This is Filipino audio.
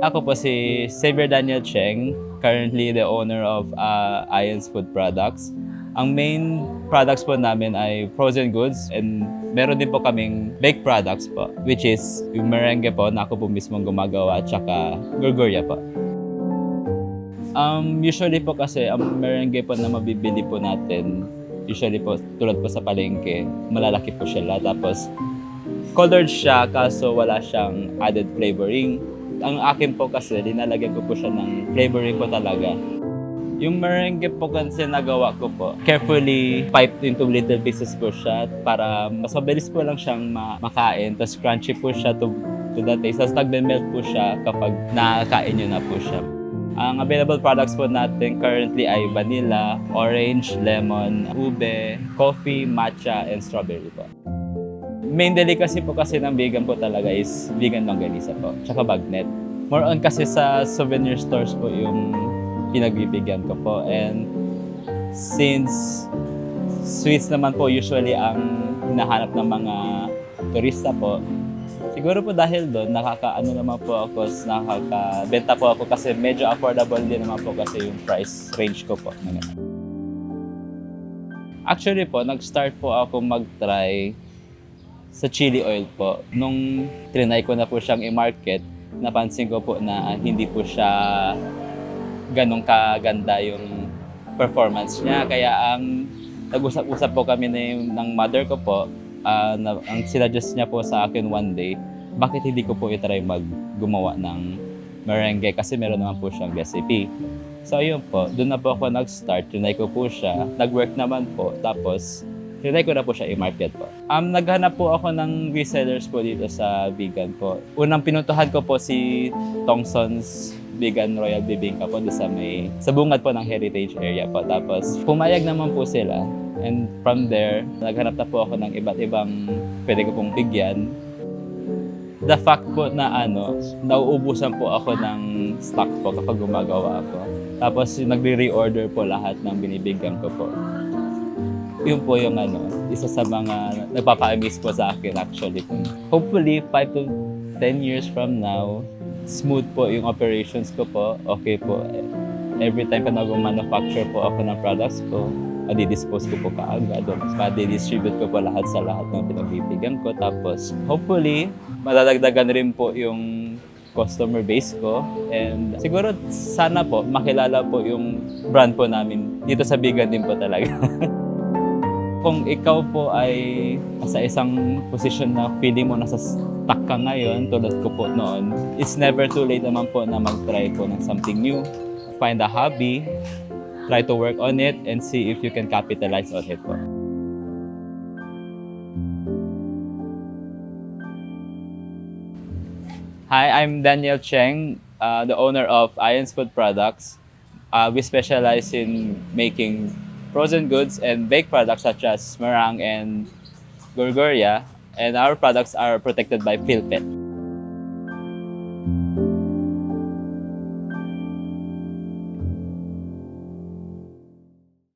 Ako po si Xavier Daniel Cheng, currently the owner of Ions Food Products. Ang main products po namin ay frozen goods and meron din po kaming baked products po, which is yung merengue po na ako po mismong gumagawa at saka gurgurya po. Usually po kasi ang merengue po na mabibili po natin, usually po tulad po sa palengke, malalaki po siya tapos colored siya kaso wala siyang added flavoring. Ang akin po kasi, linalagyan ko po siya ng flavoring po talaga. Yung merengue po kasi nagawa ko po, carefully piped into little pieces po siya para mas mabilis po lang siyang makain. Tapos crunchy po siya to the taste. Tapos nagme-melt po siya kapag nakakain nyo na po siya. Ang available products po natin currently ay vanilla, orange, lemon, ube, coffee, matcha, and strawberry po. Main delicacy po kasi ng vegan po talaga is vegan longganisa po, tsaka bagnet. More on kasi sa souvenir stores po yung pinagbibigyan ko po. And since sweets naman po usually ang hinahanap ng mga turista po, siguro po dahil doon nakakaano naman po ako, nakakabenta po ako kasi medyo affordable din naman po kasi yung price range ko po. Actually po, nag-start po ako mag-try sa chili oil po. Nung trinay ko na po siyang i-market, napansin ko po na hindi po siya ganong kaganda yung performance niya. Kaya nag-usap-usap po kami ng mother ko po, ang sinadjust niya po sa akin one day, bakit hindi ko po i-try gumawa ng merengue kasi meron naman po siyang recipe. So ayun po, doon na po ako nag-start, trinay ko po siya, nag-work naman po, tapos trinay ko na po siya i-market po. Naghanap po ako ng resellers po dito sa vegan po. Unang pinuntuhan ko po si Tongson's Vegan Royal Bibingka po sa bungad po ng heritage area po. Tapos pumayag naman po sila. And from there, naghanap na po ako ng iba't ibang pwede ko pong bigyan. The fact po na nauubusan po ako ng stock po kapag gumagawa ako. Tapos nagre-reorder po lahat ng binibigyan ko po. Yun po yung isa sa mga nagpapa-amaze po sa akin actually po. Hopefully, 5 to 10 years from now, smooth po yung operations ko po. Okay po. Every time pa nag-manufacture po ako ng products ko, adi-dispose ko po kaagad. Madi-distribute ko po lahat sa lahat ng pinagbibigyan ko. Tapos, hopefully, madadagdagan rin po yung customer base ko. And siguro, sana po, makilala po yung brand po namin dito sa vegan din po talaga. Kung ikaw po ay sa isang posisyon na feeling mo nasa stuck ka ngayon, tulad ko po noon, it's never too late naman po na mag-try po ng something new. Find a hobby, try to work on it, and see if you can capitalize on it po. Hi, I'm Daniel Cheng, the owner of Ions Food Products. We specialize in making frozen goods and baked products such as meringue and gurgurya, and our products are protected by PhilPet.